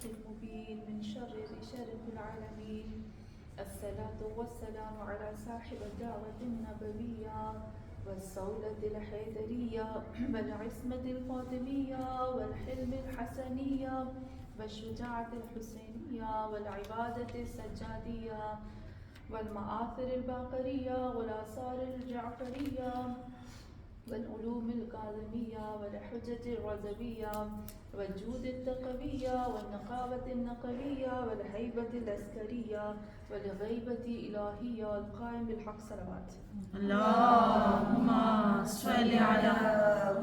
المبين من شر ذي شر في العالمين. الصلاة والسلام على صاحب الدعوة النبوية والصولة الحيدرية والعصمة الفاطمية والحلم الحسنية والشجاعة الحسينية والعبادة السجادية والمآثر الباقرية والآثار الجعفرية والعلوم الكاظمية والحجة الرزبية والجود التقوية والنقابة النقبية والهيبة العسكرية والغيبة الإلهية والقائم بالحق صلوات. اللهم صل على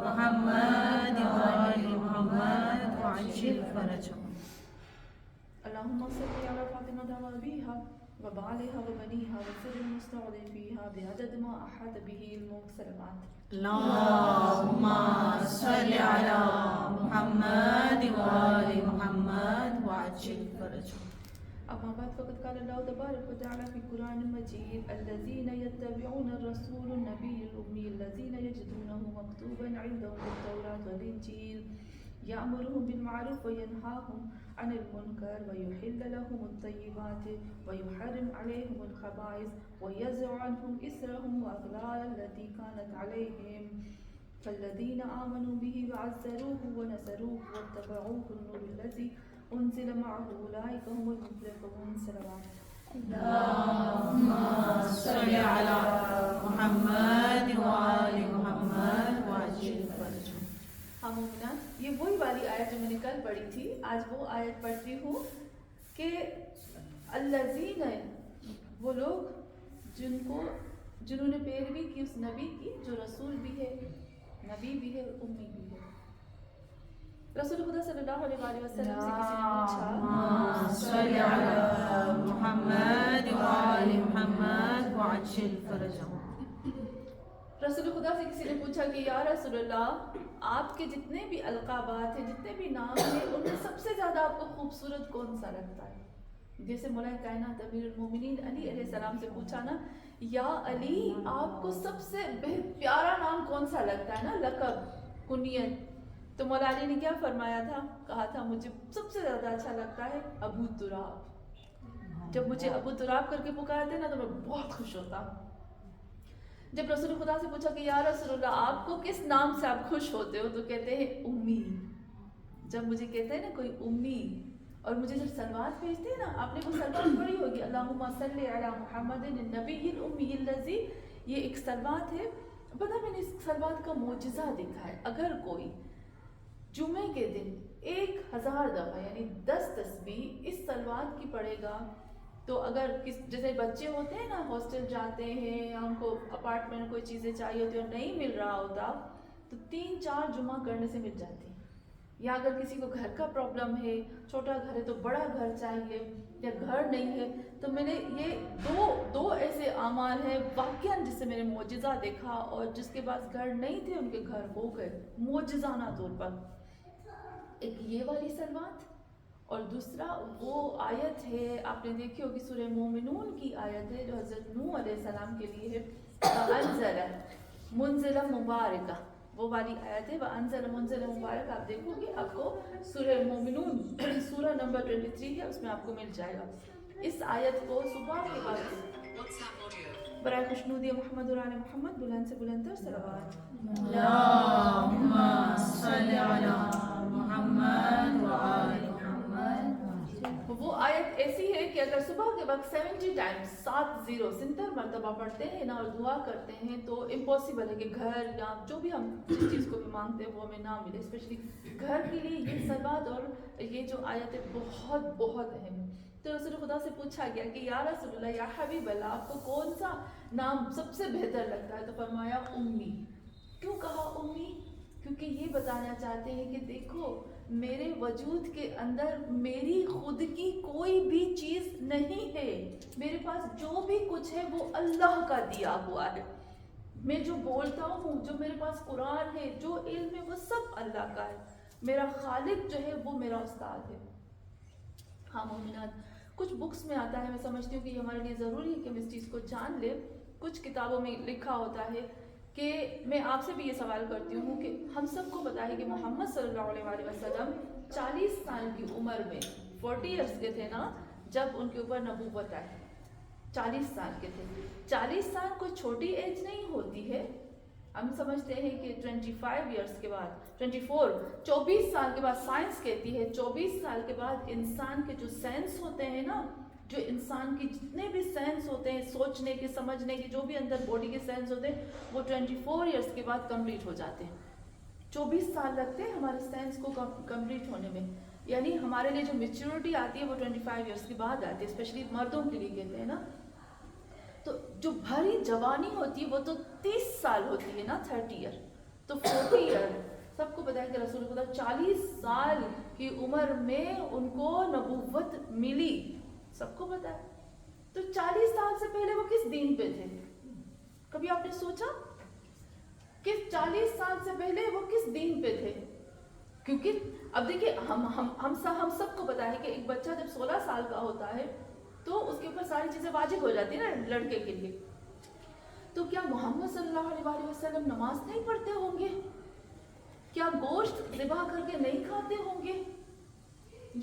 محمد وآل محمد وعجل فرجهم. اللهم صل على فاطمة وأبيها وبعلها وبنيها وسر المستعظم فيها بعدد ما أحاط به علمك صلوات. اللهم صل على محمد وآل محمد وعجل فرجهم. أما بعد فقد قال الله تبارك وتعالى في القرآن المجيد الذين يتبعون الرسول النبي الأمي الذين يجدونه مكتوبا عندهم في التوراة والإنجيل يأمرهم بالمعروف وينهاهم عن المنكر ويحل لهم الطيبات ويحرم عليهم الخبائث ويزع عنهم إسرهم وأغلال التي كانت عليهم فالذين آمنوا به وعزروه ونصروه واتبعوه النور الذي أنزل معه أولئك هم المفلحون صلوات. اللهم صل على محمد وآل محمد وعجل فرجهم. ہاں مومنات، یہ وہی والی آیت جو میں نے کل پڑھی تھی، آج وہ آیت پڑھتی ہوں کہ الذین، وہ لوگ جنہوں نے پیروی کی اس نبی کی جو رسول بھی ہے، نبی بھی ہے، امی بھی ہے. رسول خدا صلی اللہ علیہ وآلہ وسلم سے کسی نے پوچھا صلی علی محمد وآل محمد وعجل فرجهم. رسول خدا سے کسی نے پوچھا کہ یا رسول اللہ، آپ کے جتنے بھی القابات ہیں، جتنے بھی نام ہیں، ان میں سب سے زیادہ آپ کو خوبصورت کون سا لگتا ہے؟ جیسے مولا کائنات امیر المومنین علی علیہ السلام سے پوچھا نا، یا علی آپ کو سب سے پیارا نام کون سا لگتا ہے نا، لقب، کنیت. تو مولا علی نے کیا فرمایا تھا؟ کہا تھا مجھے سب سے زیادہ اچھا لگتا ہے ابو تراب. جب مجھے ابو تراب کر کے پکارتے نا تو میں بہت خوش ہوتا. جب رسول خدا سے پوچھا کہ یا رسول اللہ آپ کو کس نام سے آپ خوش ہوتے ہو؟ تو کہتے ہیں امی. جب مجھے کہتے ہیں نا کوئی امی، اور مجھے جب سلوات بھیجتے ہیں نا، آپ نے وہ سلوات پڑھی ہوگی اللہم صلی علی محمد النبی الامی الذی، یہ ایک سلوات ہے. پتہ میں نے اس سلوات کا معجزہ دیکھا ہے. اگر کوئی جمعے کے دن 1000 دفعہ یعنی 10 تسبیح اس سلوات کی پڑھے گا، تو اگر جیسے بچے ہوتے ہیں نا، ہاسٹل جاتے ہیں یا ان کو اپارٹمنٹ کوئی چیزیں چاہیے ہوتی ہیں اور نہیں مل رہا ہوتا، تو 3-4 جمعہ کرنے سے مل جاتی ہیں. یا اگر کسی کو گھر کا پرابلم ہے، چھوٹا گھر ہے تو بڑا گھر چاہیے، یا گھر نہیں ہے، تو میں نے یہ دو ایسے اعمال ہیں واقعاً جس سے میں نے معجزہ دیکھا، اور جس کے پاس گھر نہیں تھے ان کے گھر ہو گئے معجزانہ طور پر. ایک یہ والی سلوات، اور دوسرا وہ آیت ہے آپ نے دیکھی ہوگی سورہ مومنون کی آیت ہے جو حضرت نوح علیہ السلام کے لیے ہے، وَأَنزَلَ مُنزِلًا مُبَارَكًا، وہ والی آیت ہے وَأَنزَلَ مُنزِلًا مُبَارَكًا. آپ دیکھو گے آپ کو سورہ مومنون سورہ نمبر 23 ہے، اس میں آپ کو مل جائے گا. اس آیت کو صبح کے بعد برائے خوشنودی محمد اور آل محمد بلند سے بلند تر صلوات. اللهم صل على محمد وآل محمد. وہ آیت ایسی ہے کہ اگر صبح کے وقت 70 ٹائمز 70 مرتبہ پڑھتے ہیں نا اور دعا کرتے ہیں تو امپاسبل ہے کہ گھر یا جو بھی ہم جس چیز کو بھی مانگتے ہیں وہ ہمیں نہ ملے. اسپیشلی گھر کے لیے یہ صلوات اور یہ جو آیت ہے بہت بہت اہم ہے. تو رسول خدا سے پوچھا گیا کہ یا رسول اللہ، یا حبیب اللہ، آپ کو کون سا نام سب سے بہتر لگتا ہے؟ تو فرمایا امی. کیوں کہا امی؟ کیونکہ یہ بتانا چاہتے ہیں کہ دیکھو میرے وجود کے اندر میری خود کی کوئی بھی چیز نہیں ہے، میرے پاس جو بھی کچھ ہے وہ اللہ کا دیا ہوا ہے. میں جو بولتا ہوں، جو میرے پاس قرآن ہے، جو علم ہے، وہ سب اللہ کا ہے. میرا خالق جو ہے وہ میرا استاد ہے. ہاں مومنات، کچھ بکس میں آتا ہے، میں سمجھتی ہوں کہ یہ ہمارے لیے ضروری ہے کہ ہم اس چیز کو جان لیں. کچھ کتابوں میں لکھا ہوتا ہے کہ میں آپ سے بھی یہ سوال کرتی ہوں کہ ہم سب کو پتہ ہے کہ محمد صلی اللہ علیہ وسلم 40 سال کی عمر میں 40 ایئرس کے تھے نا جب ان کے اوپر نبوت آئی. 40 سال کے تھے. 40 سال کوئی چھوٹی ایج نہیں ہوتی ہے. ہم سمجھتے ہیں کہ 25 ایئرس کے بعد 24 سال کے بعد سائنس کہتی ہے 24 سال کے بعد انسان کے جو سینس ہوتے ہیں نا, جو انسان کی جتنے بھی سینس ہوتے ہیں, سوچنے کے, سمجھنے کے, جو بھی اندر باڈی کے سینس ہوتے ہیں, وہ 24 ایئرس کے بعد کمپلیٹ ہو جاتے ہیں. 24 سال لگتے ہیں ہمارے سینس کو کمپلیٹ ہونے میں. یعنی ہمارے لیے جو میچورٹی آتی ہے وہ 25 ایئرس کے بعد آتی ہے, اسپیشلی مردوں کے لیے کہتے ہیں نا. تو جو بھری جوانی ہوتی ہے وہ تو 30 سال ہوتی ہے نا, 30 ایئر. تو 40 ایئر سب کو پتا ہے کہ رسول خدا 40 سال کی عمر میں ان کو نبوت ملی, سب کو پتا ہے. تو 40 سال سے پہلے وہ کس دین پہ تھے؟ کبھی آپ نے سوچا کہ 40 سال سے پہلے وہ کس دین پہ تھے؟ کیونکہ اب دیکھیے ہم سب کو پتا ہے کہ ایک بچہ جب 16 سال کا ہوتا ہے تو اس کے اوپر ساری چیزیں واجب ہو جاتی ہیں نا لڑکے کے لیے. تو کیا محمد صلی اللہ علیہ وسلم نماز نہیں پڑھتے ہوں گے؟ کیا گوشت ذبح کر کے نہیں کھاتے ہوں گے؟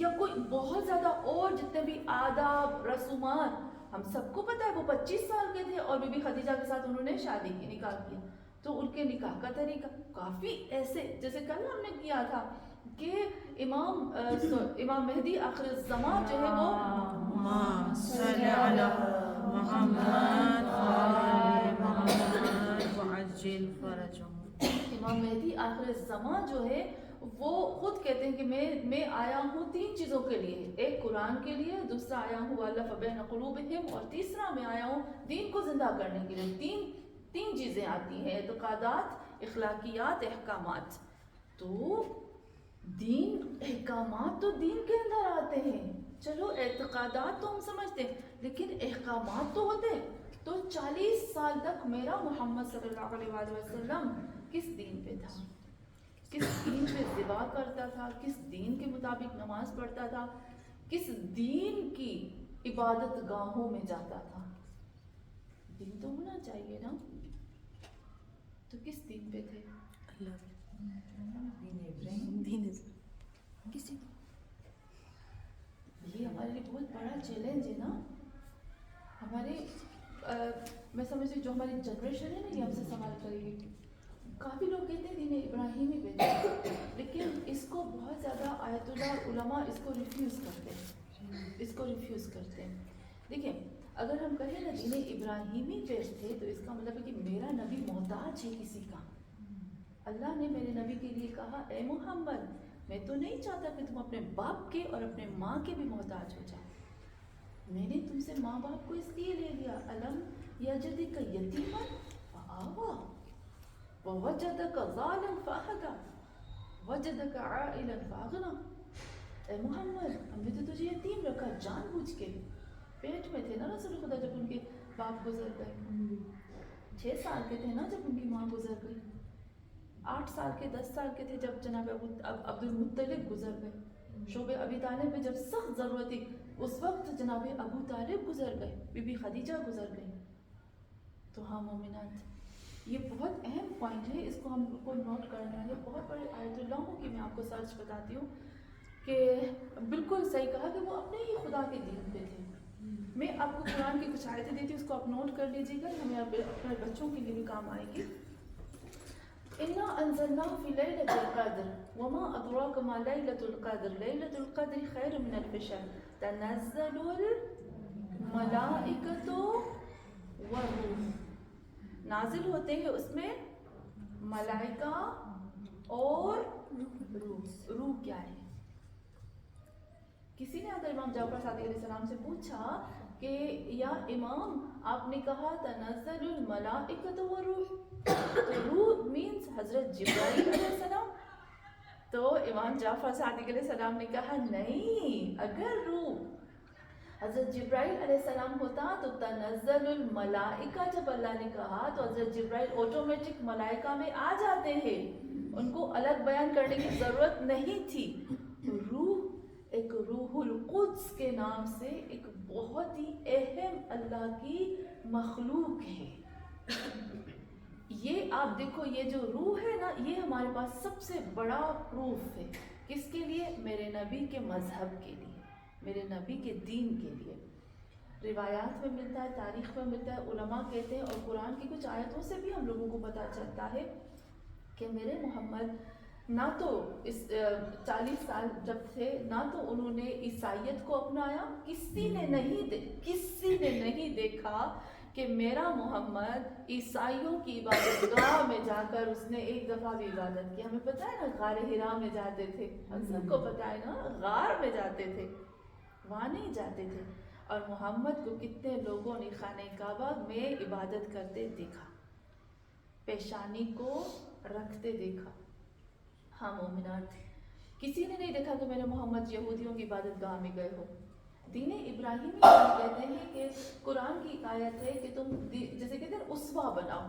یا کوئی بہت زیادہ اور جتنے بھی آداب رسومات, ہم سب کو پتا ہے وہ 25 سال کے تھے اور بی بی خدیجہ کے ساتھ انہوں نے شادی کی, نکاح کیا. تو ان کے نکاح کا طریقہ کافی ایسے, جیسے کل ہم نے کیا تھا کہ امام مہدی آخر الزمان جو ہے وہ صلی علی محمد وآل محمد وعجل فرجهم. امام مہدی آخر الزمان جو ہے وہ خود کہتے ہیں کہ میں آیا ہوں 3 چیزوں کے لیے, ایک قرآن کے لیے, دوسرا آیا ہوں وَأَلَّفَ بَيْنَ قُلُوبِهِمْ, اور تیسرا میں آیا ہوں دین کو زندہ کرنے کے لیے. تین چیزیں آتی ہیں, اعتقادات, اخلاقیات, احکامات. تو دین, احکامات تو دین کے اندر آتے ہیں. چلو اعتقادات تو ہم سمجھتے ہیں لیکن احکامات تو ہوتے ہیں. تو 40 سال تک میرا محمد صلی اللہ علیہ وسلم کس دین پہ تھا, کس دین پہ ذبح کرتا تھا, کس دین کے مطابق نماز پڑھتا تھا, کس دین کی عبادت گاہوں میں جاتا تھا. دین تو ہونا چاہیے نا. تو کس دین پہ تھے؟ کسی یہ ہمارے لیے بہت بڑا چیلنج ہے نا. ہمارے میں سمجھتی جو ہماری جنریشن ہے نا یہ ہم سے سوال کرے گی. کافی لوگ کہتے ہیں دین ابراہیمی پہ تھے, لیکن اس کو بہت زیادہ آیت اللہ علماء اس کو ریفیوز کرتے ہیں. دیکھیں اگر ہم کہیں نا دین ابراہیمی پہ تھے تو اس کا مطلب ہے کہ میرا نبی محتاج ہے کسی کا. اللہ نے میرے نبی کے لیے کہا اے محمد میں تو نہیں چاہتا کہ تم اپنے باپ کے اور اپنے ماں کے بھی محتاج ہو جاؤ. میں نے تم سے ماں باپ کو اس لیے لے لیا. الم یجدک یتیما فآویٰ ووجدک ضالا فہدیٰ وجدک عائلا فاغنیٰ. اے محمد ہم نے تو تجھے یتیم رکھا جان بوجھ کے. پیٹ میں تھے نا رسول خدا جب ان کے باپ گزر گئے, 6 سال کے تھے نا جب ان کی ماں گزر گئی, 8 سال کے 10 سال کے تھے جب جناب عبد المطلب گزر گئے. شعب ابی طالب میں جب سخت ضرورت تھی اس وقت جناب ابو طالب گزر گئے, بی بی خدیجہ گزر گئی. تو ہاں مومنات یہ بہت اہم پوائنٹ ہے, اس کو ہم کو نوٹ کرنا ہے. بہت بڑے آیت اللہ کی میں آپ کو سچ بتاتی ہوں کہ بالکل صحیح کہا کہ وہ اپنے ہی خدا کے دین پہ تھے. میں آپ کو قرآن کی کچھ آیتیں دیتی ہوں, اس کو آپ نوٹ کر لیجیے گا, ہمیں اپنے بچوں کے لیے بھی کام آئے گی. إِنَّا أَنزَلْنَاهُ فِي لَيْلَةِ الْقَدْرِ وَمَا أَدْرَاكَ مَا لَيْلَةُ الْقَدْرِ لَيْلَةُ الْقَدْرِ خَيْرٌ مِنَ أَلْفِ شَهْرٍ تَنَزَّلُ الْمَلَائِكَةُ وَالرُّوحُ. نازل ہوتے ہیں اس میں ملائکہ اور روح کیا ہے؟ کسی نے اگر امام جعفر صادق علیہ السلام سے پوچھا کہ یا امام آپ نے کہا تنزل الملائکۃ والروح, تو روح مینس حضرت جبرائیل علیہ السلام. تو امام جعفر صادق علیہ السلام نے کہا نہیں, اگر روح حضرت جبرائیل علیہ السلام ہوتا تو تنزل الملائکہ جب اللہ نے کہا تو حضرت جبرائیل آٹومیٹک ملائکہ میں آ جاتے ہیں, ان کو الگ بیان کرنے کی ضرورت نہیں تھی. روح ایک روح القدس کے نام سے ایک بہت ہی اہم اللہ کی مخلوق ہے. یہ آپ دیکھو یہ جو روح ہے نا یہ ہمارے پاس سب سے بڑا پروف ہے. کس کے لیے؟ میرے نبی کے مذہب کے لیے. میرے نبی کے دین کے لیے. روایات میں ملتا ہے, تاریخ میں ملتا ہے, علماء کہتے ہیں اور قرآن کی کچھ آیتوں سے بھی ہم لوگوں کو پتہ چلتا ہے کہ میرے محمد نہ تو اس 40 سال جب تھے نہ تو انہوں نے عیسائیت کو اپنایا. کسی نے نہیں دیکھا کہ میرا محمد عیسائیوں کی عبادت گاہ میں جا کر اس نے ایک دفعہ بھی عبادت کی. ہمیں پتہ ہے نا غار حرا میں جاتے تھے, ہم سب کو پتہ ہے نا غار میں جاتے تھے, وہاں نہیں جاتے تھے. اور محمد کو کتنے لوگوں نے خانہ کعبہ میں عبادت کرتے دیکھا, پیشانی کو رکھتے دیکھا. ہاں مومنات, کسی نے نہیں دیکھا کہ میرے محمد یہودیوں کی عبادت گاہ میں گئے ہو. دین ابراہیمی کہتے ہیں کہ قرآن کی آیت ہے کہ تم جیسے کہتے ہیں اسوہ بناؤ,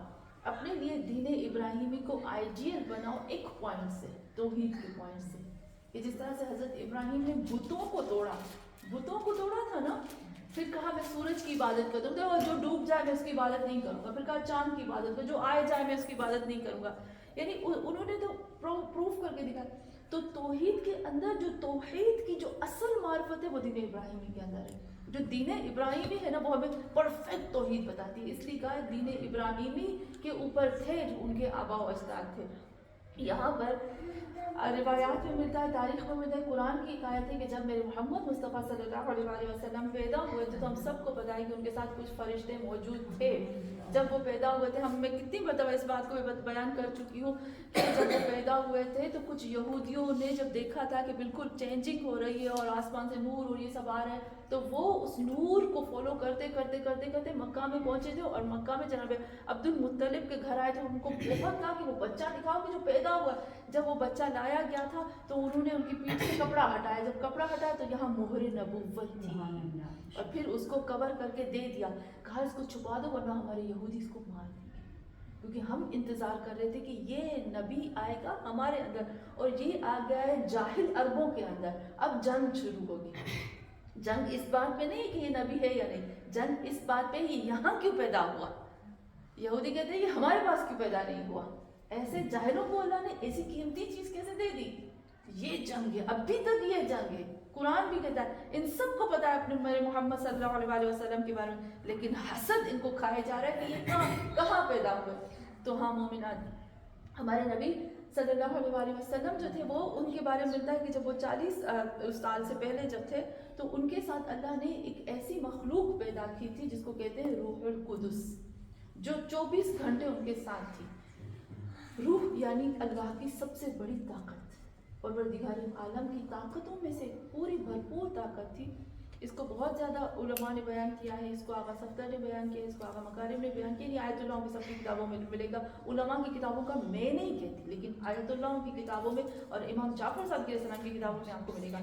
اپنے لیے دین ابراہیمی کو آئیڈیل بناؤ ایک پوائنٹ سے, توحید کے پوائنٹ سے. کہ جس طرح سے حضرت ابراہیم نے بتوں کو توڑا تھا نا, پھر کہا میں سورج کی عبادت کرتا ہوں اور جو ڈوب جائے میں اس کی عبادت نہیں کروں گا. پھر کہا چاند کی عبادت کرو, جو آئے جائے میں اس کی عبادت نہیں کروں گا. یعنی انہوں نے تو پروف کر کے دکھایا. تو توحید کے اندر جو توحید کی جو اصل معرفت ہے وہ دین ابراہیمی کے اندر ہے. جو دین ابراہیمی ہے نا وہ ہمیں پرفیکٹ توحید بتاتی ہے. اس لیے کہا دین ابراہیمی کے اوپر تھے جو ان کے آباء و اجداد تھے. یہاں پر روایات میں ملتا ہے, تاریخ میں ملتا ہے, قرآن کی ایک آیت ہے کہ جب میرے محمد مصطفیٰ صلی اللہ علیہ وسلم پیدا ہوئے تھے تو ہم سب کو پتہ ہے کہ ان کے ساتھ کچھ فرشتے موجود تھے. جب وہ پیدا ہوئے تھے, میں کتنی مرتبہ اس بات کو بیان کر چکی ہوں کہ جب وہ پیدا ہوئے تھے تو کچھ یہودیوں نے جب دیکھا تھا کہ بالکل چینجنگ ہو رہی ہے اور آسمان سے نور اور یہ سب آ رہا ہے, تو وہ اس نور کو فالو کرتے مکہ میں پہنچے تھے. اور مکہ میں جناب عبد المطلب کے گھر آئے تھے. ان کو بہت کہا کہ وہ بچہ دکھاؤ کہ جو پیدا ہوا. جب وہ بچہ لایا گیا تھا تو انہوں نے ان کی پیٹھ سے کپڑا ہٹایا. جب کپڑا ہٹایا تو یہاں مہر نبوت تھی, اور پھر اس کو کور کر کے دے دیا. کہا اس کو چھپا دو ورنہ ہمارے یہودی اس کو مار دیں گے, کیونکہ ہم انتظار کر رہے تھے کہ یہ نبی آئے گا ہمارے اندر, اور یہ آ گیا ہے جاہل عربوں کے اندر. اب جنگ شروع ہوگی. جنگ اس بات پہ نہیں کہ یہ نبی ہے یا نہیں, جنگ اس بات پہ یہ یہاں کیوں پیدا ہوا. یہودی کہتے ہیں یہ ہمارے پاس کیوں پیدا نہیں ہوا. ایسے جاہلوں کو اللہ نے ایسی قیمتی چیز کیسے دے دی. یہ جنگ ہے, ابھی تک یہ جنگ ہے. قرآن بھی کہتا ہے, ان سب کو پتا ہے اپنے میرے محمد صلی اللہ علیہ وسلم کے بارے میں, لیکن حسد ان کو کھائے جا رہا ہے کہ یہ کہاں پیدا ہوئے. تو ہاں مومنات, ہمارے نبی صلی اللہ علیہ وسلم جو تھے وہ ان کے بارے میں ملتا ہے کہ جب وہ 40 سال سے پہلے جب تھے تو ان کے ساتھ اللہ نے ایک ایسی مخلوق پیدا کی تھی جس کو کہتے ہیں روح القدس, جو 24 گھنٹے ان کے ساتھ تھی. روح یعنی اللہ کی سب سے بڑی طاقت, پروردگار عالم کی طاقتوں میں سے پوری بھرپور طاقت تھی. اس کو بہت زیادہ علماء نے بیان کیا ہے, اس کو آغا صفدر نے بیان کیا ہے, اس کو آغا مکارم نے بیان کیا. آیت اللہ کی سب کی کتابوں میں ملے گا. علماء کی کتابوں کا میں نہیں کہتی, لیکن آیت اللہ کی کتابوں میں اور امام جعفر صاحب علیہ السلام کی کتابوں میں آپ کو ملے گا.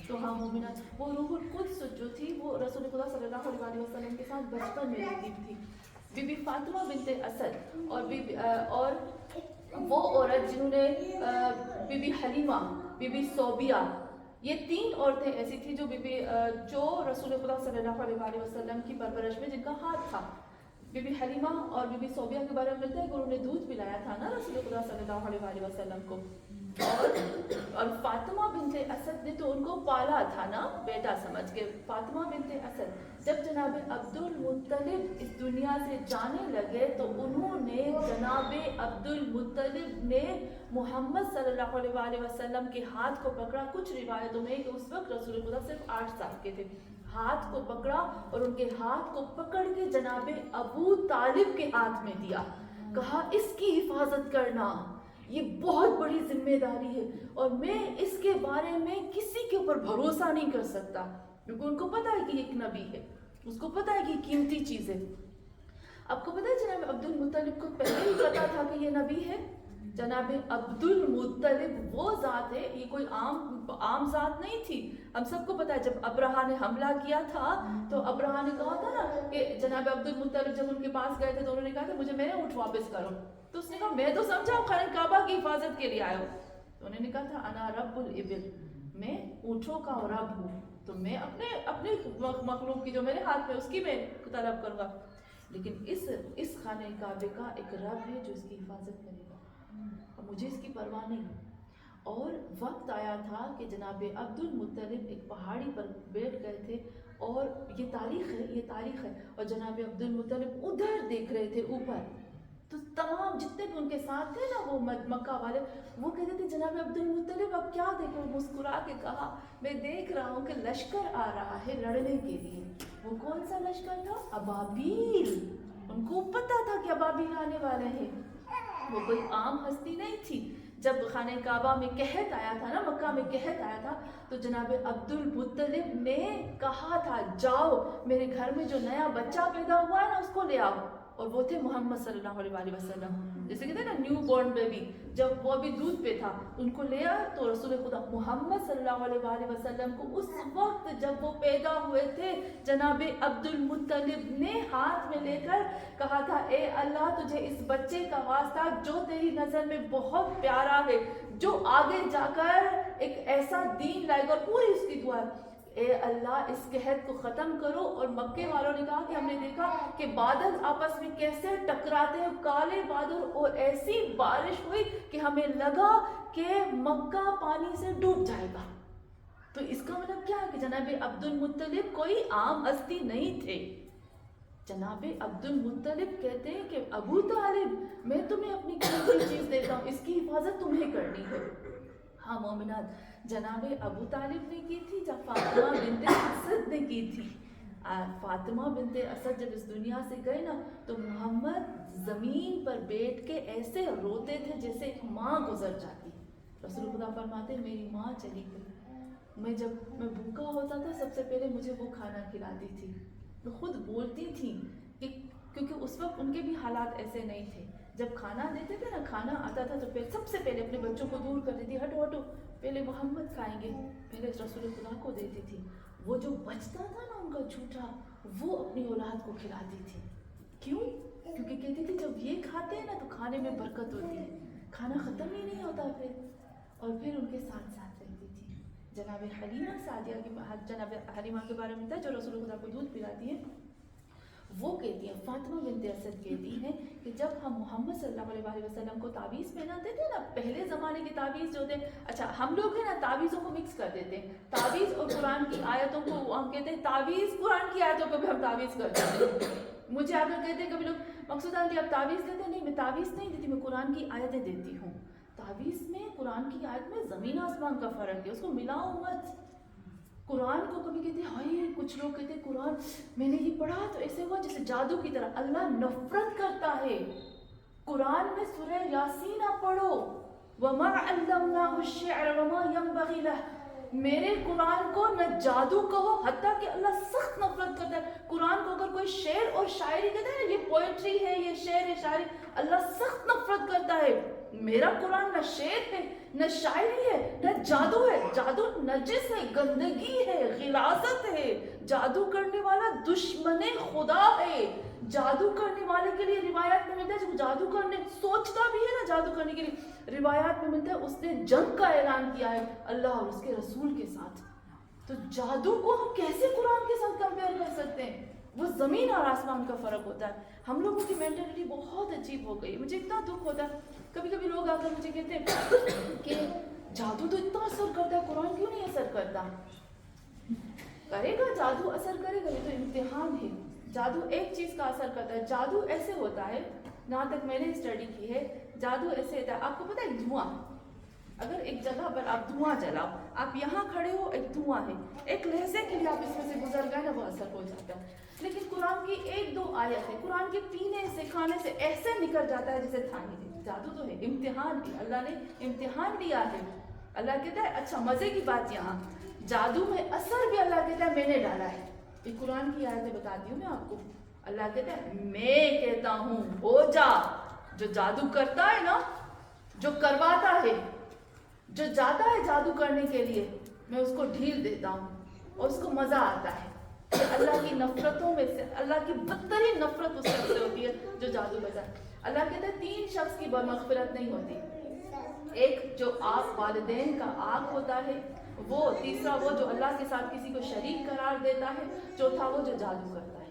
تو ہاں مومنات, وہ روح القدس جو تھی وہ رسول خدا صلی اللہ علیہ وسلم کے ساتھ بچپن میں رہتی تھی. بی بی فاطمہ بنت اسد اور وہ عورت جنہوں نے بی بی حلیمہ, بی بی صوبیہ, یہ 3 عورتیں ایسی تھیں جو رسول خدا صلی اللہ علیہ وسلم کی پرورش میں جن کا ہاتھ تھا. بی بی حلیمہ اور بی بی صوبیہ کے بارے میں ملتا ہے کہ انہوں نے دودھ پلایا تھا نا رسول خدا صلی اللہ علیہ وسلم کو. اور فاطمہ بنت اسد نے تو ان کو پالا تھا نا بیٹا سمجھ کے. فاطمہ بنت اسد جب جناب عبد المطلب اس دنیا سے جانے لگے تو انہوں نے جناب عبد المطلب نے محمد صلی اللہ علیہ وسلم کے ہاتھ کو پکڑا. کچھ روایتوں میں کہ اس وقت رسول خدا صرف 8 سال کے تھے. ہاتھ کو پکڑا اور ان کے ہاتھ کو پکڑ کے جناب ابو طالب کے ہاتھ میں دیا. کہا اس کی حفاظت کرنا, یہ بہت بڑی ذمہ داری ہے اور میں اس کے بارے میں کسی کے اوپر بھروسہ نہیں کر سکتا, کیونکہ ان کو پتا ہے کہ یہ ایک نبی ہے, اس کو پتا ہے کہ یہ قیمتی چیز ہے. آپ کو پتا ہے جناب عبد المطلب کو پہلے ہی پتا تھا کہ یہ نبی ہے. جناب عبد المطلب وہ ذات ہے, یہ کوئی عام ذات نہیں تھی. ہم سب کو پتا ہے جب ابرہا نے حملہ کیا تھا تو ابرہا نے کہا تھا نا کہ جناب عبد المطلب جب ان کے پاس گئے تھے تو انہوں نے کہا کہ مجھے میرے اونٹ واپس کرو. تو اس نے کہا میں تو سمجھا خانہ کعبہ کی حفاظت کے لیے آئے ہو. تو انہوں نے کہا تھا انا رب الابل, میں اونٹوں کا رب ہوں, تو میں اپنے مخلوق کی جو میرے ہاتھ میں اس کی میں طلب کروں گا, لیکن اس خانہ کعبے کا ایک رب ہے جو اس کی حفاظت کرے گا, اور مجھے اس کی پرواہ نہیں. اور وقت آیا تھا کہ جناب عبد المطلب ایک پہاڑی پر بیٹھ گئے تھے، اور یہ تاریخ ہے، اور جناب عبد المطلب ادھر دیکھ رہے تھے اوپر، تو تمام جتنے بھی ان کے ساتھ تھے نا وہ مکہ والے، وہ کہتے تھے جناب عبد المطلب اب کیا دیکھو، مسکرا کے کہا میں دیکھ رہا ہوں کہ لشکر آ رہا ہے لڑنے کے لیے۔ وہ کون سا لشکر تھا؟ ابابیل۔ ان کو پتا تھا کہ ابابیل آنے والے ہیں، وہ کوئی عام ہستی نہیں تھی۔ جب خانہ کعبہ میں قحط آیا تھا نا، مکہ میں قحط آیا تھا، تو جناب عبد المطلب نے کہا تھا جاؤ میرے گھر میں جو نیا بچہ پیدا ہوا ہے نا اس کو لے آؤ، اور وہ تھے محمد صلی اللہ علیہ وسلم، جیسے کہتے ہیں نا نیو بورن بیبی، جب وہ ابھی دودھ پہ تھا ان کو لے آیا، تو رسول خدا محمد صلی اللہ علیہ وسلم کو اس وقت جب وہ پیدا ہوئے تھے، جناب عبد المطلب نے ہاتھ میں لے کر کہا تھا اے اللہ تجھے اس بچے کا واسطہ جو تیری نظر میں بہت پیارا ہے، جو آگے جا کر ایک ایسا دین لائے گا، اور پوری اس کی دعا ہے اے اللہ اس قحط کو ختم کرو۔ اور مکے والوں نے کہا کہ ہم نے دیکھا کہ بادل آپس میں کیسے ٹکراتے ہیں، کالے بادل، اور ایسی بارش ہوئی کہ ہمیں لگا کہ مکہ پانی سے ڈوب جائے گا۔ تو اس کا مطلب کیا ہے کہ جناب عبد المطلب کوئی عام ہستی نہیں تھے۔ جناب عبد المطلب کہتے ہیں کہ ابو طالب میں تمہیں اپنی قیمتی چیز دیتا ہوں، اس کی حفاظت تمہیں کرنی ہے۔ ہاں مومنات، جناب ابو طالب نے کی تھی جب فاطمہ بنت اسد نے کی تھی۔ فاطمہ بنت اسد جب اس دنیا سے گئے نا تو محمد زمین پر بیٹھ کے ایسے روتے تھے جیسے ایک ماں گزر جاتی۔ رسول خدا فرماتے میری ماں چلی گئی، جب میں بھوکا ہوتا تھا سب سے پہلے مجھے وہ کھانا کھلاتی تھی۔ وہ خود بولتی تھیں کہ کیونکہ اس وقت ان کے بھی حالات ایسے نہیں تھے، جب کھانا دیتے تھے نا، کھانا آتا تھا تو پھر سب سے پہلے اپنے بچوں کو دور کر دیتی، ہٹو ہٹو پہلے محمد کھائیں گے، پہلے رسول خدا کو دیتی تھی۔ وہ جو بچتا تھا نا ان کا جھوٹا، وہ اپنی اولاد کو کھلاتی تھی۔ کیوں؟ کیونکہ کہتی تھی جب یہ کھاتے ہیں نا تو کھانے میں برکت ہوتی ہے، کھانا ختم ہی نہیں ہوتا پھر، اور پھر ان کے ساتھ ساتھ رہتی تھی۔ جناب حلیمہ سعدیہ کی، جناب حلیمہ کے بارے میں تھا جو رسول خدا کو دودھ پلاتی ہے، وہ کہتی ہیں، فاطمہ بنت اسد کہتی ہیں کہ جب ہم محمد صلی اللہ علیہ وسلم کو تعویذ پہناتے تھے نا، پہلے زمانے کے تعویذ جو تھے، اچھا ہم لوگ ہیں نا تعویذوں کو مکس کر دیتے ہیں، تعویذ اور قرآن کی آیتوں کو ہم کہتے ہیں تعویذ، قرآن کی آیتوں کو بھی ہم تعویذ کر دیتے ہیں۔ مجھے آ کر کہتے ہیں کبھی لوگ مقصود آنٹی آپ تعویذ دیتے ہیں؟ نہیں میں تعویذ نہیں دیتی، میں قرآن کی آیتیں دیتی ہوں۔ تعویذ میں قرآن کی آیت میں زمین آسمان کا فرق ہے، اس کو ملاؤ مت۔ قرآن کو کبھی کہتے ہیں ہائے، کچھ لوگ کہتے ہیں قرآن میں نے یہ پڑھا تو ایسے ہوا جیسے جادو کی طرح، اللہ نفرت کرتا ہے۔ قرآن میں سورہ یاسین آپ پڑھو، وَمَا عَلَّمْنَاهُ الشِّعْرَ وَمَا يَنبَغِي لَهُ، میرے قرآن کو نہ جادو کہو، حتیٰ کہ اللہ سخت نفرت کرتا ہے قرآن کو۔ اگر کوئی شعر اور شاعری کہتا ہے نا یہ پوئٹری ہے، یہ شعر ہے شاعری، اللہ سخت نفرت کرتا ہے۔ میرا قرآن نہ شعر ہے، نہ شاعری ہے، نہ جادو ہے۔ جادو نجس ہے، گندگی ہے، غلاظت ہے۔ جادو کرنے والا دشمن خدا ہے۔ جادو کرنے والے کے لیے روایات میں ملتا ہے، جب جادو کرنے سوچتا بھی ہے نا جادو کرنے کے لیے، روایات میں ملتا ہے اس نے جنگ کا اعلان کیا ہے اللہ اور اس کے رسول کے ساتھ۔ تو جادو کو ہم کیسے قرآن کے ساتھ کمپیئر کر سکتے ہیں؟ وہ زمین اور آسمان کا فرق ہوتا ہے۔ ہم لوگوں کی مینٹلٹی بہت عجیب ہو گئی، مجھے اتنا دکھ ہوتا ہے۔ کبھی کبھی لوگ آ کر مجھے کہتے ہیں کہ جادو تو اتنا اثر کرتا ہے، قرآن کیوں نہیں اثر کرتا؟ کرے گا، جادو اثر کرے گا، یہ تو امتحان ہے۔ جادو ایک چیز کا اثر کرتا ہے، جادو ایسے ہوتا ہے، جہاں تک میں نے اسٹڈی کی ہے، جادو ایسے ہوتا ہے، آپ کو پتہ ہے دھواں، اگر ایک جگہ پر آپ دھواں جلاؤ، آپ یہاں کھڑے ہو، ایک دھواں ہے، ایک لہجے کے لیے آپ اس میں سے گزر گئے نا، وہ اثر ہو جاتا ہے۔ لیکن قرآن کی ایک دو آیت ہے، قرآن کے پینے سے کھانے سے ایسے نکل جاتا ہے جیسے تھا ہی نہیں۔ جادو تو ہے، امتحان ہے، اللہ نے امتحان لیا ہے۔ اللہ کہتا ہے، اچھا مزے کی بات یہاں جادو میں اثر بھی اللہ کہتا ہے میں نے ڈالا ہے۔ یہ قرآن کی آیتیں بتاتی ہوں میں آپ کو۔ اللہ کہتا ہے میں کہتا ہوں ہو جا۔ جو جادو کرتا ہے نا، جو کرواتا ہے، جو جاتا ہے جادو کرنے کے لیے، میں اس کو ڈھیل دیتا ہوں اور اس کو مزہ آتا ہے۔ اللہ کی نفرتوں میں سے، اللہ کی بدترین نفرت اس شخص سے ہوتی ہے جو جادو بجا۔ اللہ کہتا ہے 3 شخص کی مغفرت نہیں ہوتی، ایک جو آپ والدین کا آگ ہوتا ہے، وہ تیسرا وہ جو اللہ کے ساتھ کسی کو شریک قرار دیتا ہے، چوتھا وہ جو جادو کرتا ہے۔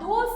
2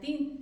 3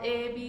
A B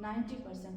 90%।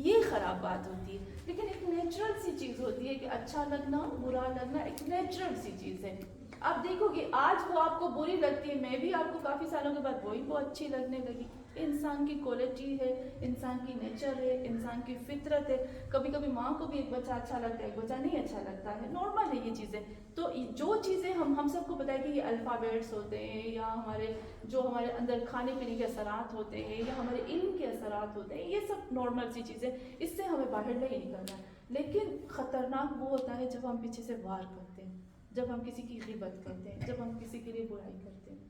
یہ خراب بات ہوتی ہے. لیکن ایک نیچرل سی چیز ہوتی ہے کہ اچھا لگنا برا لگنا ایک نیچرل سی چیز ہے. آپ دیکھو گے آج وہ آپ کو بری لگتی ہے, میں بھی آپ کو کافی سالوں کے بعد وہی وہ اچھی لگنے لگی. انسان کی کوالٹی ہے, انسان کی نیچر ہے, انسان کی فطرت ہے. کبھی کبھی ماں کو بھی ایک بچہ اچھا لگتا ہے, ایک بچہ نہیں اچھا لگتا ہے, نارمل ہے یہ چیزیں. تو جو چیزیں ہم سب کو پتہ ہے کہ یہ الفابیٹس ہوتے ہیں یا ہمارے اندر کھانے پینے کے اثرات ہوتے ہیں یا ہمارے علم کے اثرات ہوتے ہیں, یہ سب نارمل سی چیزیں, اس سے ہمیں باہر نہیں نکلنا ہے. لیکن خطرناک وہ ہوتا ہے جب ہم پیچھے سے وار کرتے ہیں, جب ہم کسی کی غیبت کرتے ہیں, جب ہم کسی کے لیے برائی کرتے ہیں.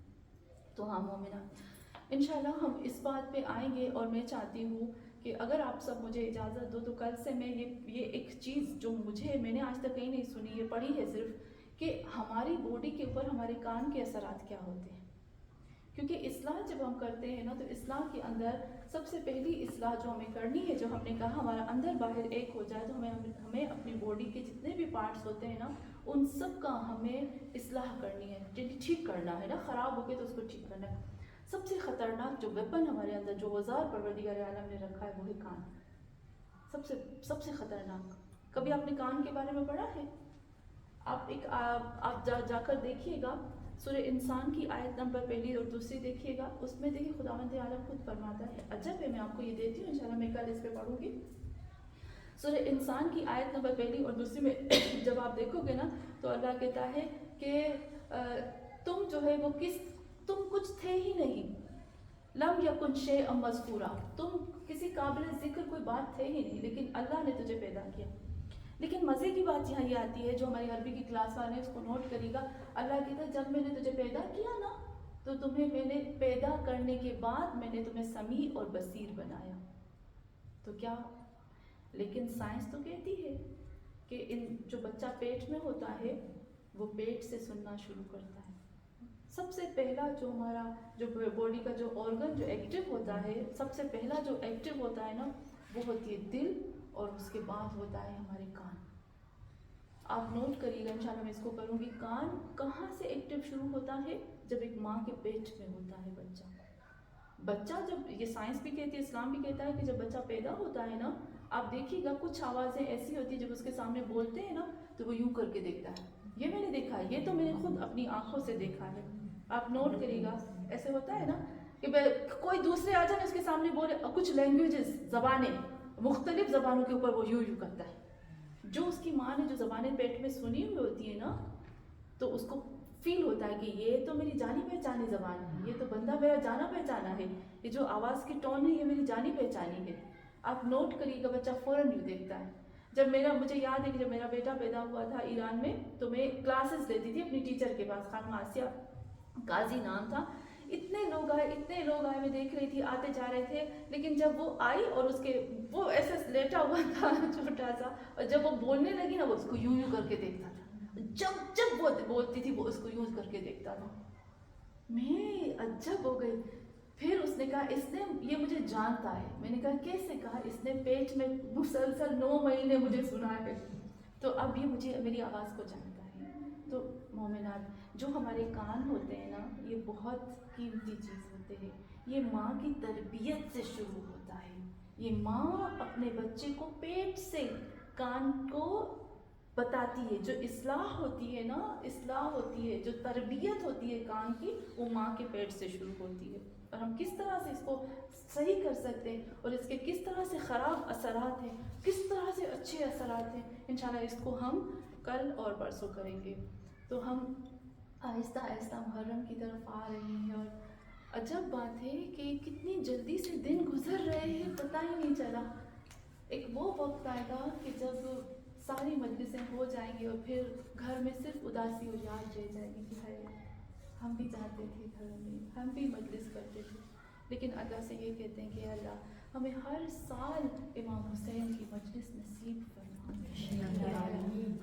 تو ہاں مومنات, انشاءاللہ ہم اس بات پہ آئیں گے, اور میں چاہتی ہوں کہ اگر آپ سب مجھے اجازت دو تو کل سے میں یہ ایک چیز جو میں نے آج تک کہیں نہیں سنی, یہ پڑھی ہے صرف, کہ ہماری باڈی کے اوپر ہمارے کان کے اثرات کیا ہوتے ہیں. کیونکہ اصلاح جب ہم کرتے ہیں نا, تو اصلاح کے اندر سب سے پہلی اصلاح جو ہمیں کرنی ہے, جو ہم نے کہا ہمارا اندر باہر ایک ہو جائے, تو ہمیں اپنی باڈی کے جتنے بھی پارٹس ہوتے ہیں نا, ان سب کا ہمیں اصلاح کرنی ہے, ٹھیک کرنا ہے نا. خراب ہو گئے تو اس کو ٹھیک کرنا ہے. سب سے خطرناک جو ویپن ہمارے اندر, جو اوزار پروردگار عالم نے رکھا ہے, وہی کان. سب سے خطرناک. کبھی آپ نے کان کے بارے میں پڑھا ہے؟ آپ جا کر دیکھیے گا, سورہ انسان کی آیت نمبر 1 اور 2 دیکھیے گا. اس میں دیکھیے خداوند عالم خود فرماتا ہے, عجب ہے, میں آپ کو یہ دیتی ہوں, انشاءاللہ میں کل اس پہ پڑھوں گی. سورہ انسان کی آیت نمبر 1 اور 2 میں جب آپ دیکھو گے نا, تو اللہ کہتا ہے کہ تم جو ہے وہ تم کچھ تھے ہی نہیں, لم یکن شیئا مذکورا, تم کسی قابل ذکر کوئی بات تھے ہی نہیں, لیکن اللہ نے تجھے پیدا کیا. لیکن مزے کی بات یہاں یہ آتی ہے, جو ہماری عربی کی کلاس والے ہیں اس کو نوٹ کریے گا. اللہ کہتا ہے جب میں نے تجھے پیدا کیا نا, تو تمہیں میں نے پیدا کرنے کے بعد میں نے تمہیں سمیع اور بصیر بنایا. تو کیا, لیکن سائنس تو کہتی ہے کہ جو بچہ پیٹ میں ہوتا ہے وہ پیٹ سے سننا شروع کرتا ہے. سب سے پہلا جو ہمارا جو باڈی کا جو آرگن جو ایکٹیو ہوتا ہے, سب سے پہلا جو ایکٹیو ہوتا ہے نا, وہ ہوتی ہے دل, اور اس کے بعد ہوتا ہے ہمارے کان. آپ نوٹ کریے گا, انشاءاللہ میں اس کو کروں گی. کان کہاں سے ایکٹیو شروع ہوتا ہے؟ جب ایک ماں کے پیٹ میں ہوتا ہے بچہ جب, یہ سائنس بھی کہتی ہے, اسلام بھی کہتا ہے کہ جب بچہ پیدا ہوتا ہے نا, آپ دیکھیے گا کچھ آوازیں ایسی ہوتی ہیں جب اس کے سامنے بولتے ہیں نا, تو وہ یوں کر کے دیکھتا ہے. یہ میں نے دیکھا ہے, یہ تو میں نے خود اپنی آنکھوں سے دیکھا ہے. آپ نوٹ کریے گا, ایسے ہوتا ہے نا کہ کوئی دوسرے آ جائے اس کے سامنے بولے, کچھ لینگویجز زبانیں مختلف زبانوں کے اوپر وہ یوں کرتا ہے. جو اس کی ماں نے جو زبانیں پیٹ میں سنی ہوئی ہوتی ہے نا, تو اس کو فیل ہوتا ہے کہ یہ تو میری جانی پہچانی زبان ہے, یہ تو بندہ میرا جانا پہچانا ہے, یہ جو آواز کی ٹون ہے یہ میری جانی پہچانی ہے. آپ نوٹ کریے گا, بچہ فوراً یوں دیکھتا ہے. مجھے یاد ہے کہ جب میرا بیٹا پیدا ہوا تھا ایران میں, تو میں کلاسز لیتی تھی اپنی ٹیچر کے پاس, خانم آسیہ قاضی نام تھا. اتنے لوگ آئے, میں دیکھ رہی تھی, آتے جا رہے تھے. لیکن جب وہ آئی اور وہ ایسے لیٹا ہوا تھا چھوٹا سا, اور جب وہ بولنے لگی نا, وہ اس کو یوں کر کے دیکھتا تھا. جب وہ بولتی تھی وہ اس کو یوں کر کے دیکھتا تھا. میں عجب ہو گئی. پھر اس نے کہا اس نے یہ مجھے جانتا ہے. میں نے کہا کیسے؟ کہا اس نے پیٹ میں مسلسل 9 مہینے مجھے سنا ہے, تو اب یہ مجھے میری آواز کو جانتا ہے. تو مومنات, جو ہمارے کان ہوتے ہیں نا, یہ بہت قیمتی چیز ہوتے ہیں. یہ ماں کی تربیت سے شروع ہوتا ہے. یہ ماں اپنے بچے کو پیٹ سے کان کو بتاتی ہے. جو اصلاح ہوتی ہے نا, اصلاح ہوتی ہے, جو تربیت ہوتی ہے کان کی, وہ ماں کے پیٹ سے شروع ہوتی ہے. اور ہم کس طرح سے اس کو صحیح کر سکتے ہیں, اور اس کے کس طرح سے خراب اثرات ہیں, کس طرح سے اچھے اثرات ہیں, انشاءاللہ اس کو ہم کل اور پرسوں کریں گے. تو ہم آہستہ آہستہ محرم کی طرف آ رہے ہیں, اور عجب بات ہے کہ کتنی جلدی سے دن گزر رہے ہیں, پتہ ہی نہیں چلا. ایک وہ وقت آئے گا کہ جب ساری مجلسیں ہو جائیں گی, اور پھر گھر میں صرف اداسی اور یاد رہ جائے گی کہ ہائے ہم بھی جاتے تھے گھر میں, ہم بھی مجلس کرتے تھے. لیکن اللہ سے یہ کہتے ہیں کہ اللہ ہمیں ہر سال امام حسین کی مجلس نصیب فرما.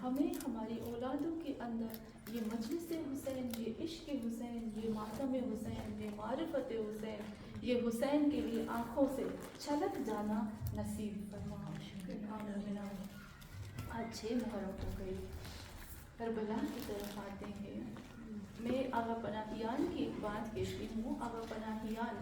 ہمیں ہماری اولادوں کے اندر یہ مجلس حسین, یہ عشق حسین, یہ ماتم حسین, یہ معرفت حسین, یہ حسین کے لیے آنکھوں سے چھلک جانا نصیب فرما. آج 6 محرم ہو گئی, کربلا کی طرف آتے ہیں. میں آغا پناہیان کی ایک بات کہتی ہوں. آغا پناہیان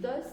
10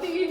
3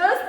10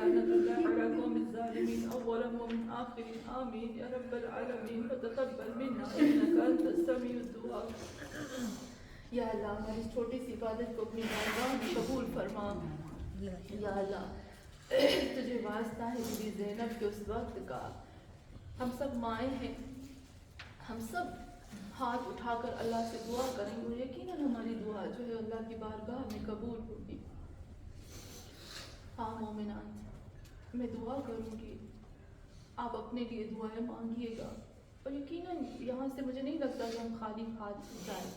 لعنة الله على القوم الظالمين أولهم ومن آخرهم آمين يا رب العالمين فتقبل منا إنك أنت السميع الدعاء. یا اللہ ہماری اس چھوٹی سی عبادت کو اپنی بارگاہ میں قبول فرما. یا اللہ تجھے واسطہ ہے بی بی زینب کے اس وقت کا. ہم سب مائیں ہیں, ہم سب ہاتھ اٹھا کر اللہ سے دعا کریں گے, یقیناً ہماری دعا جو ہے اللہ کی بارگاہ میں قبول ہوگی. ہاں مومنان, میں دعا کروں گی, آپ اپنے لیے دعائیں مانگیے گا, اور یقیناً یہاں سے مجھے نہیں لگتا کہ ہم خالی ہاتھ جائیں.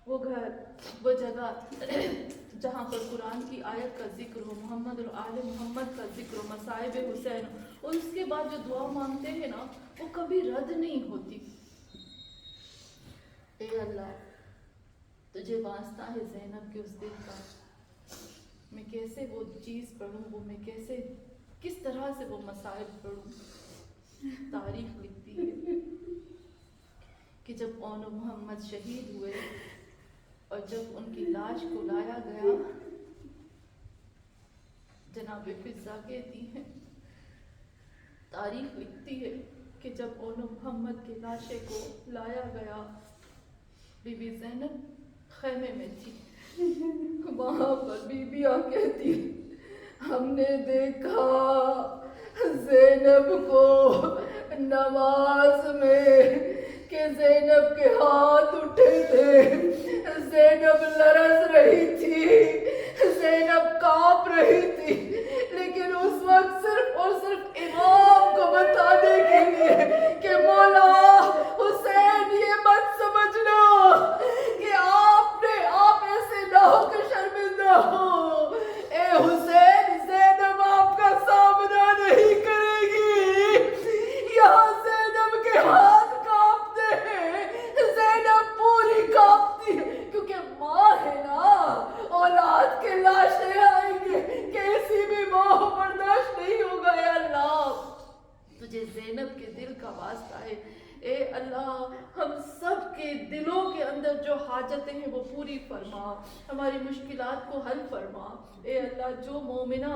وہ گھر, وہ جگہ جہاں پر قرآن کی آیت کا ذکر ہو, محمد اور آل محمد کا ذکر ہو, مصائب حسین ہو, اور اس کے بعد جو دعا مانگتے ہیں نا وہ کبھی رد نہیں ہوتی. اے اللہ تجھے واسطہ ہے زینب کے اس دل کا, میں کیسے وہ چیز پڑھوں, وہ میں کیسے کس طرح سے وہ مصائب پڑھوں. تاریخ لکھتی ہے کہ جب اون محمد شہید ہوئے اور جب ان کی لاش کو لایا گیا, جناب فضا کہتی ہیں, تاریخ لکھتی ہے کہ جب اون محمد کے لاشے کو لایا گیا, بی بی زینب خیمے میں تھی. وہاں پر بی بی آ کہتی, ہم نے دیکھا زینب کو نماز میں کہ زینب کے ہاتھ اٹھے تھے, زینب لرز رہی تھی, زینب کانپ رہی تھی, لیکن اس وقت صرف اور صرف امام کو بتانے کے لیے کہ مولا حسین یہ مت سمجھنا کہ آپ ایسے نہ ہو کہ شرمندہ ہو, اے حسین زینب آپ کا سامنا نہیں کرے گی. یہاں زینب کے ہاتھ کانپتے ہیں, زینب پوری کانپتی ہے, کیونکہ ماں ہے نا, اولاد کے لاشیں آئیں گے, کیسی بھی ماں برداشت نہیں ہوگا. اے اللہ تجھے زینب کے دل کا واسطہ ہے, اے اللہ ہم سب کے دلوں کے اندر جو حاجتیں ہیں وہ پوری فرما, ہماری مشکلات کو حل فرما. اے اللہ جو مومنہ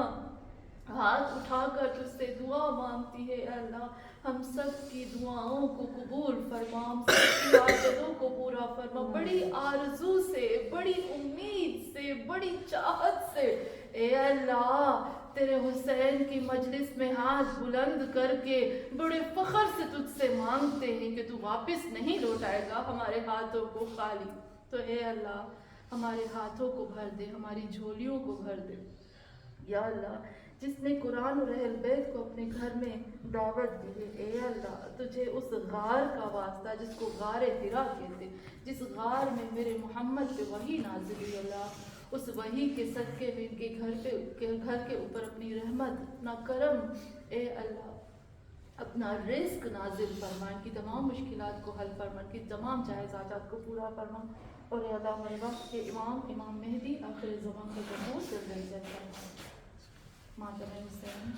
ہاتھ اٹھا کر تجھ سے دعا مانگتی ہے, اے اللہ ہم سب کی دعاؤں کو قبول فرما, ہم سب کی حاجتوں کو پورا فرما, بڑی آرزو سے, بڑی امید سے, بڑی چاہت سے. اے اللہ تیرے حسین کی مجلس میں ہاتھ بلند کر کے بڑے فخر سے تجھ سے مانگتے ہیں کہ تو واپس نہیں لوٹائے گا ہمارے ہاتھوں کو خالی. تو اے اللہ ہمارے ہاتھوں کو بھر دے, ہماری جھولیوں کو بھر دے. یا اللہ جس نے قرآن اور اہل بیت کو اپنے گھر میں دعوت دی ہے, اے اللہ تجھے اس غار کا واسطہ جس کو غار حرا کہتے, جس غار میں میرے محمد پہ وحی نازل ہوئی, اللہ اس وحی کے صدقے میں ان کے گھر کے اوپر اپنی رحمت, اپنا کرم, اے اللہ اپنا رزق نازل فرما, ان کی تمام مشکلات کو حل فرما, ان کی تمام جائز حاجات کو پورا فرما. اور اے اللہ ہمارے وقت کے امام مہدی آخر زمان کے ظہور سے درجہ فرما. ماتم حسین.